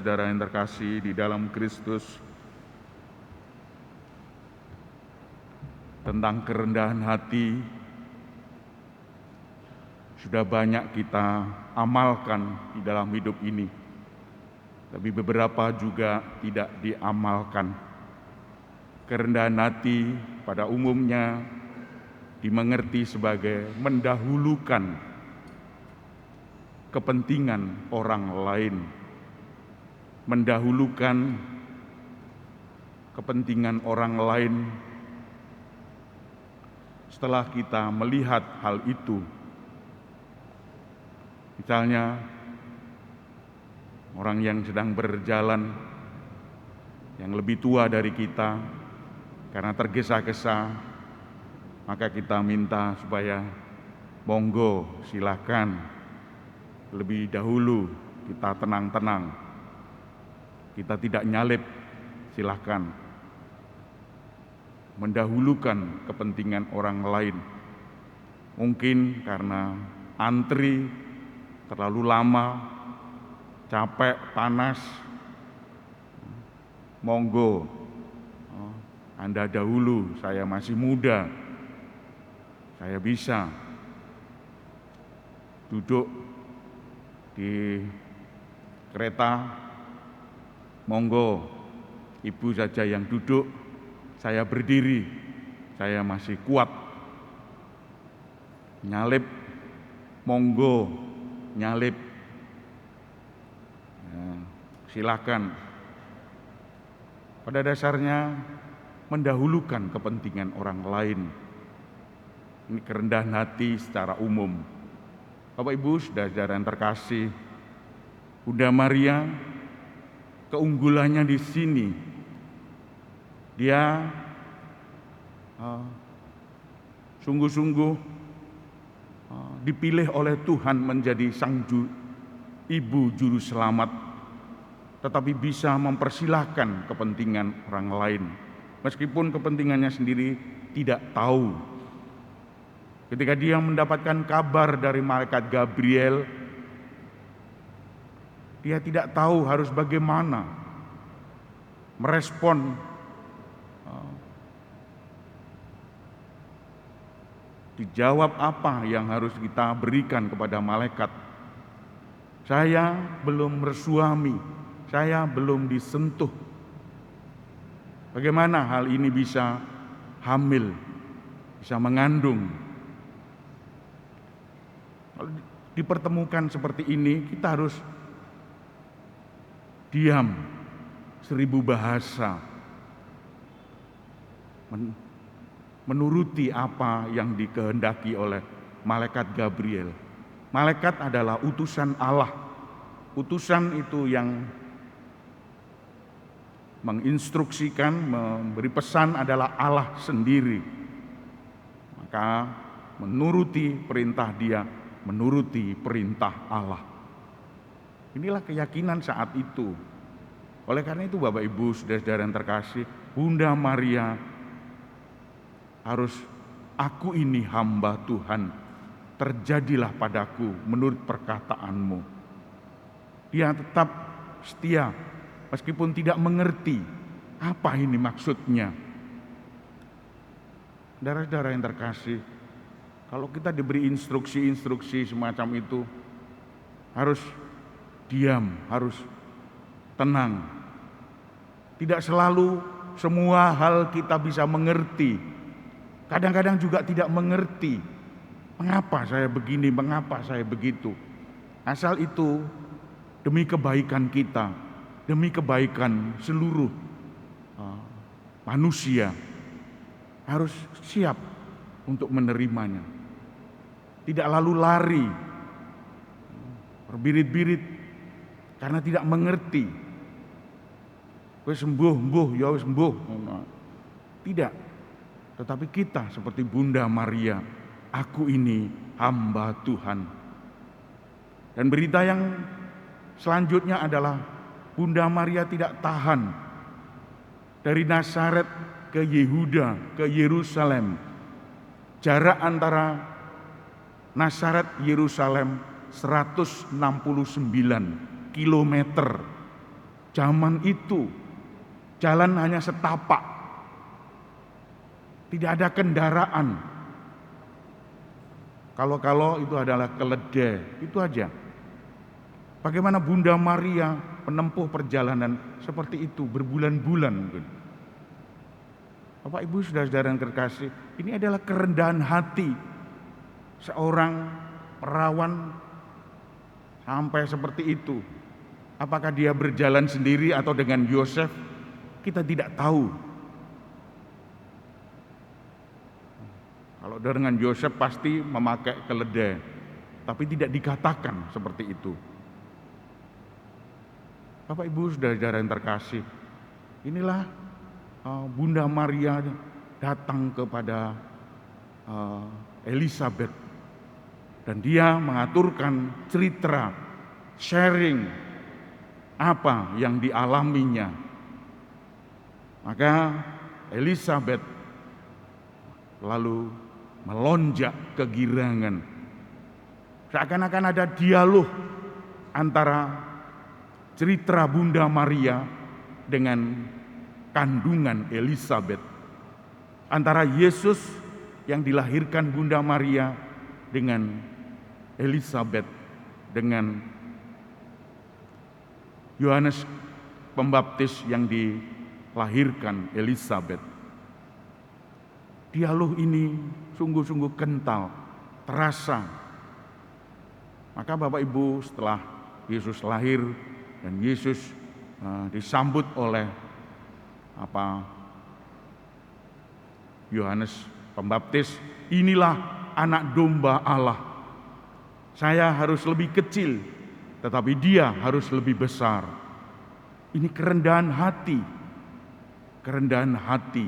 saudara-saudara yang terkasih di dalam Kristus, tentang kerendahan hati sudah banyak kita amalkan di dalam hidup ini, tapi beberapa juga tidak diamalkan. Kerendahan hati pada umumnya dimengerti sebagai mendahulukan kepentingan orang lain, mendahulukan kepentingan orang lain. Setelah kita melihat hal itu, misalnya orang yang sedang berjalan, yang lebih tua dari kita, karena tergesa-gesa, maka kita minta supaya monggo silakan, lebih dahulu kita tenang-tenang, kita tidak nyalip, silakan. Mendahulukan kepentingan orang lain, mungkin karena antri terlalu lama, capek, panas, monggo Anda dahulu, saya masih muda, saya bisa duduk di kereta, monggo ibu saja yang duduk, saya berdiri, saya masih kuat. Nyalip, monggo nyalip, silakan. Pada dasarnya mendahulukan kepentingan orang lain. Ini kerendahan hati secara umum. Bapak Ibu, saudara-saudara yang terkasih, Bunda Maria keunggulannya di sini, dia sungguh-sungguh dipilih oleh Tuhan menjadi sang ibu juru selamat, tetapi bisa mempersilahkan kepentingan orang lain, meskipun kepentingannya sendiri tidak tahu. Ketika dia mendapatkan kabar dari malaikat Gabriel, dia tidak tahu harus bagaimana merespon dijawab apa yang harus kita berikan kepada malaikat. Saya belum bersuami, saya belum disentuh. Bagaimana hal ini bisa hamil, bisa mengandung? Kalau dipertemukan seperti ini, kita harus diam, 1000 bahasa, menuruti apa yang dikehendaki oleh malaikat Gabriel. Malaikat adalah utusan Allah. Utusan itu yang menginstruksikan, memberi pesan adalah Allah sendiri. Maka menuruti perintah Dia, menuruti perintah Allah. Inilah keyakinan saat itu. Oleh karena itu Bapak Ibu, saudara-saudara yang terkasih, Bunda Maria harus, aku ini hamba Tuhan, terjadilah padaku menurut perkataanmu. Dia tetap setia, meskipun tidak mengerti apa ini maksudnya. Saudara-saudara yang terkasih, kalau kita diberi instruksi-instruksi semacam itu, harus diam, harus tenang. Tidak selalu semua hal kita bisa mengerti. Kadang-kadang juga tidak mengerti. Mengapa saya begini, mengapa saya begitu. Asal itu demi kebaikan kita, demi kebaikan seluruh manusia, harus siap untuk menerimanya. Tidak lalu lari, berbirit-birit karena tidak mengerti. Wes sembuh, ya wes sembuh. Tidak. Tetapi kita seperti Bunda Maria, aku ini hamba Tuhan. Dan berita yang selanjutnya adalah Bunda Maria tidak tahan dari Nazaret ke Yehuda, ke Yerusalem. Jarak antara Nazaret Yerusalem 169 kilometer. Zaman itu jalan hanya setapak, tidak ada kendaraan. Kalau itu adalah keledai, itu aja. Bagaimana Bunda Maria menempuh perjalanan seperti itu berbulan-bulan mungkin. Bapak Ibu saudara-saudara yang terkasih, ini adalah kerendahan hati seorang perawan sampai seperti itu. Apakah dia berjalan sendiri atau dengan Yosef? Kita tidak tahu. Kalau dengan Yosef pasti memakai keledai, tapi tidak dikatakan seperti itu. Bapak Ibu saudara-saudara yang terkasih, inilah Bunda Maria datang kepada Elizabeth dan dia mengaturkan cerita, sharing apa yang dialaminya. Maka Elizabeth lalu melonjak kegirangan. Seakan-akan ada dialog antara cerita Bunda Maria dengan kandungan Elizabeth, antara Yesus yang dilahirkan Bunda Maria dengan Elizabeth, dengan Yohanes Pembaptis yang dilahirkan Elizabeth. Dialog ini sungguh-sungguh kental, terasa. Maka Bapak Ibu, setelah Yesus lahir dan Yesus disambut oleh Yohanes Pembaptis, inilah anak domba Allah. Saya harus lebih kecil, tetapi dia harus lebih besar. Ini kerendahan hati, kerendahan hati.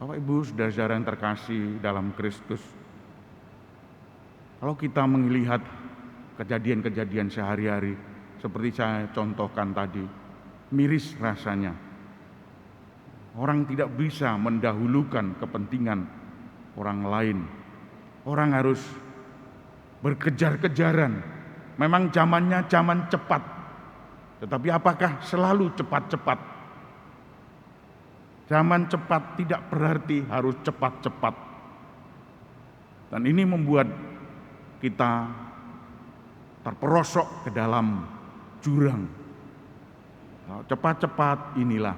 Bapak Ibu saudara-saudara yang terkasih dalam Kristus, kalau kita melihat kejadian-kejadian sehari-hari seperti saya contohkan tadi, miris rasanya. Orang tidak bisa mendahulukan kepentingan orang lain. Orang harus berkejar-kejaran. Memang zamannya zaman cepat, tetapi apakah selalu cepat-cepat? Zaman cepat tidak berarti harus cepat-cepat. Dan ini membuat kita terperosok ke dalam jurang. Cepat-cepat inilah.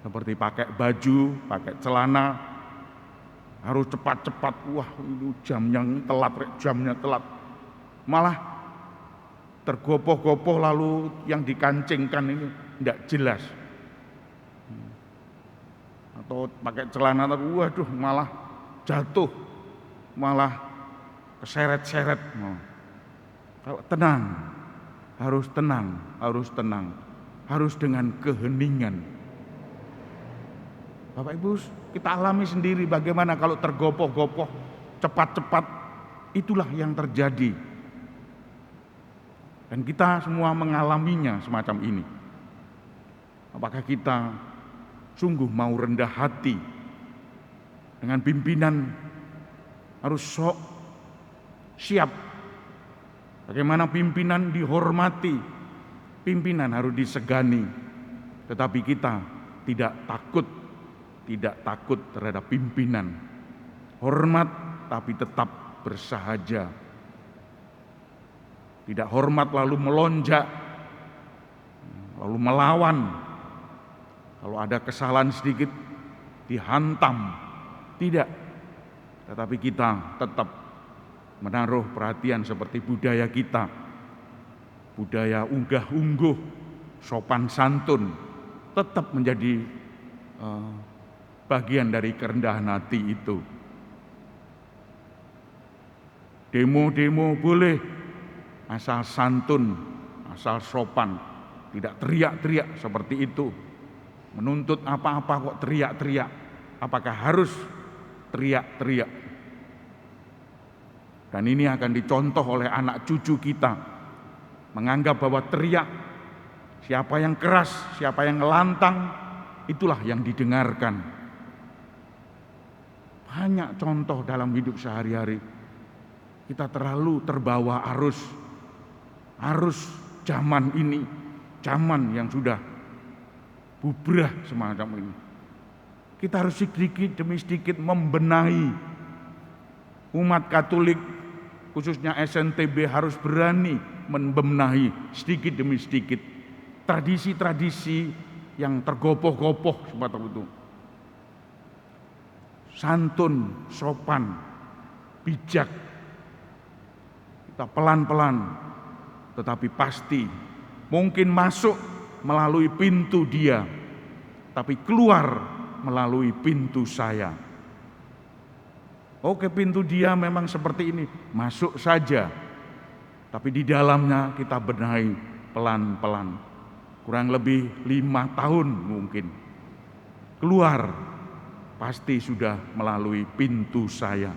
Seperti pakai baju, pakai celana, harus cepat-cepat. Wah, itu jamnya telat. Malah tergopoh-gopoh lalu yang dikancingkan ini tidak jelas. Atau pakai celana, waduh malah jatuh, malah keseret-seret. Kalau tenang, harus tenang, harus dengan keheningan. Bapak Ibu, kita alami sendiri bagaimana kalau tergopoh-gopoh, cepat-cepat, itulah yang terjadi. Dan kita semua mengalaminya semacam ini. Apakah kita sungguh mau rendah hati dengan pimpinan, harus siap. Bagaimana pimpinan dihormati, pimpinan harus disegani. Tetapi kita tidak takut terhadap pimpinan. Hormat tapi tetap bersahaja. Tidak hormat lalu melonjak, lalu melawan. Kalau ada kesalahan sedikit dihantam, tidak. Tetapi kita tetap menaruh perhatian seperti budaya kita. Budaya unggah-ungguh, sopan santun, tetap menjadi bagian dari kerendahan hati itu. Demo-demo boleh, asal santun, asal sopan, tidak teriak-teriak seperti itu. Menuntut apa-apa kok teriak-teriak. Apakah harus teriak-teriak? Dan ini akan dicontoh oleh anak cucu kita. Menganggap bahwa teriak, siapa yang keras, siapa yang lantang, itulah yang didengarkan. Banyak contoh dalam hidup sehari-hari. Kita terlalu terbawa arus zaman ini, zaman yang sudah bubrah semacam ini. Kita harus sedikit demi sedikit membenahi. Umat Katolik, khususnya SNTB, harus berani membenahi sedikit demi sedikit tradisi-tradisi yang tergopoh-gopoh semacam itu. Santun, sopan, bijak. Kita pelan-pelan, tetapi pasti mungkin masuk melalui pintu dia, tapi keluar melalui pintu saya. Oke, pintu dia memang seperti ini, masuk saja, tapi di dalamnya kita benahi pelan-pelan. Kurang lebih 5 tahun mungkin. Keluar pasti sudah melalui pintu saya.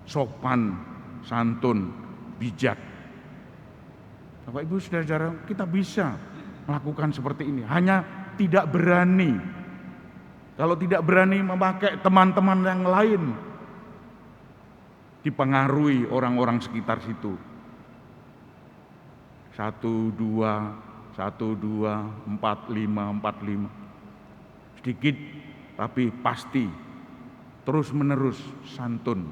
Sopan, santun, bijak. Bapak Ibu Saudara-saudara, kita bisa melakukan seperti ini. Hanya tidak berani. Kalau tidak berani memakai teman-teman yang lain, dipengaruhi orang-orang sekitar situ. 1, 2, 45. Sedikit tapi pasti, terus menerus santun.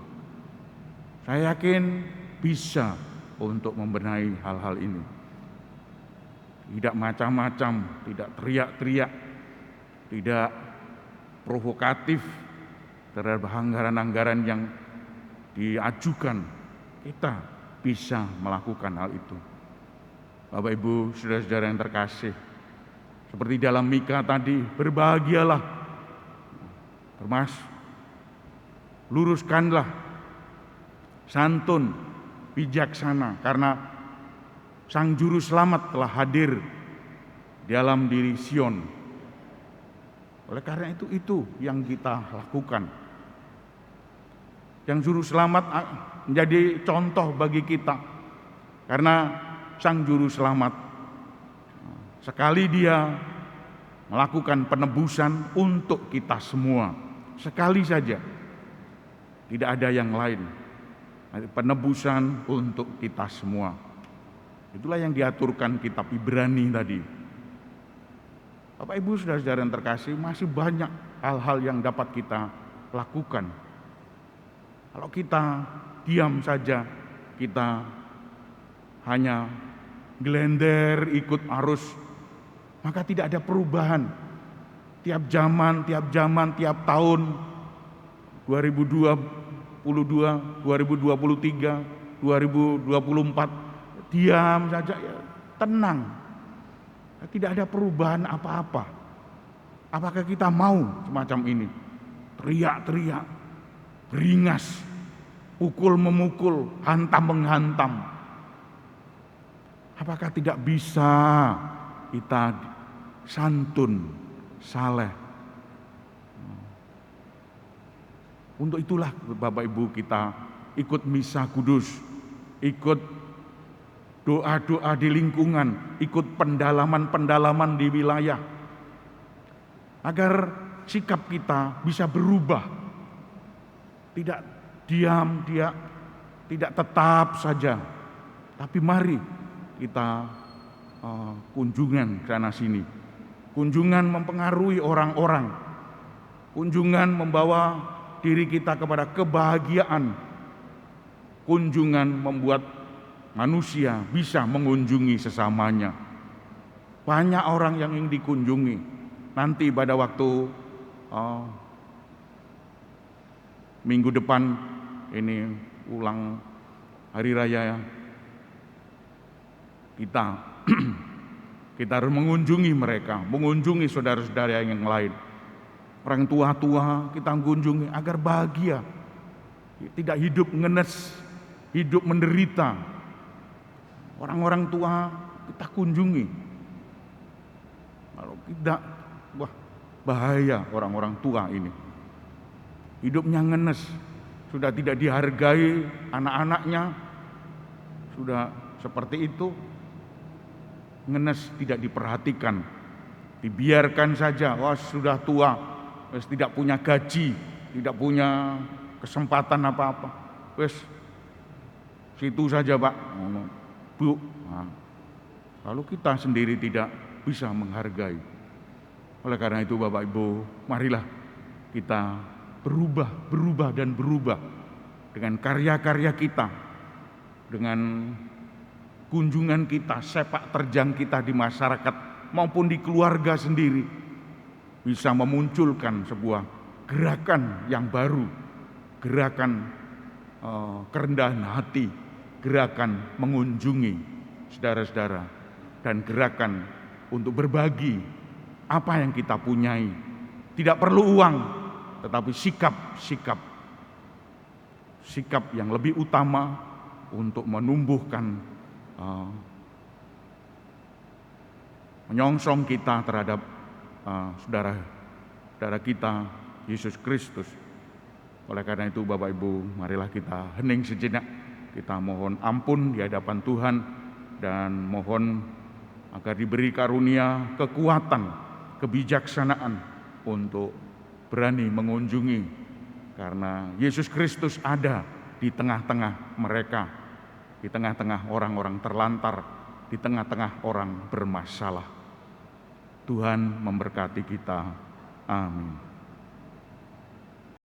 Saya yakin bisa untuk membenahi hal-hal ini. Tidak macam-macam, tidak teriak-teriak, tidak provokatif terhadap anggaran-anggaran yang diajukan. Kita bisa melakukan hal itu. Bapak Ibu, saudara-saudara yang terkasih, seperti dalam Mika tadi, berbahagialah, luruskanlah, santun, bijaksana, karena Sang Juru Selamat telah hadir dalam diri Sion. Oleh karena itu yang kita lakukan. Yang Juru Selamat menjadi contoh bagi kita. Karena Sang Juru Selamat, sekali dia melakukan penebusan untuk kita semua. Sekali saja. Tidak ada yang lain. Penebusan untuk kita semua. Itulah yang diaturkan kitab Ibrani tadi. Bapak Ibu saudara-saudara yang terkasih, masih banyak hal-hal yang dapat kita lakukan. Kalau kita diam saja, kita hanya gelender ikut arus, maka tidak ada perubahan. Tiap zaman, tiap tahun, 2022, 2023, 2024, diam saja, ya, tenang. Tidak ada perubahan apa-apa. Apakah kita mau semacam ini? Teriak-teriak, beringas, pukul-memukul, hantam-menghantam. Apakah tidak bisa kita santun, saleh? Untuk itulah Bapak Ibu kita ikut misa kudus, ikut doa-doa di lingkungan, ikut pendalaman-pendalaman di wilayah, agar sikap kita bisa berubah. Tidak diam, tidak tetap saja, tapi mari kita kunjungan sana sini, kunjungan mempengaruhi orang-orang, kunjungan membawa diri kita kepada kebahagiaan, kunjungan membuat manusia bisa mengunjungi sesamanya. Banyak orang yang ingin dikunjungi. Nanti pada waktu minggu depan ini ulang hari raya kita, kita harus mengunjungi mereka, mengunjungi saudara-saudara yang lain. Orang tua-tua kita kunjungi agar bahagia, tidak hidup ngenes, hidup menderita. Orang-orang tua kita kunjungi. Kalau tidak, wah bahaya orang-orang tua ini. Hidupnya ngenes, sudah tidak dihargai anak-anaknya, sudah seperti itu, ngenes tidak diperhatikan, dibiarkan saja. Wah sudah tua, wes tidak punya gaji, tidak punya kesempatan apa-apa, wes situ saja Pak. Bu, nah, lalu kita sendiri tidak bisa menghargai. Oleh karena itu Bapak Ibu, marilah kita berubah dan berubah dengan karya-karya kita, dengan kunjungan kita, sepak terjang kita di masyarakat maupun di keluarga sendiri, bisa memunculkan sebuah gerakan yang baru, gerakan kerendahan hati, gerakan mengunjungi saudara-saudara, dan gerakan untuk berbagi apa yang kita punyai. Tidak perlu uang, tetapi sikap yang lebih utama untuk menumbuhkan menyongsong kita terhadap saudara kita Yesus Kristus. Oleh karena itu Bapak Ibu, marilah kita hening sejenak, kita mohon ampun di hadapan Tuhan, dan mohon agar diberi karunia kekuatan, kebijaksanaan untuk berani mengunjungi, karena Yesus Kristus ada di tengah-tengah mereka, di tengah-tengah orang-orang terlantar, di tengah-tengah orang bermasalah. Tuhan memberkati kita. Amin.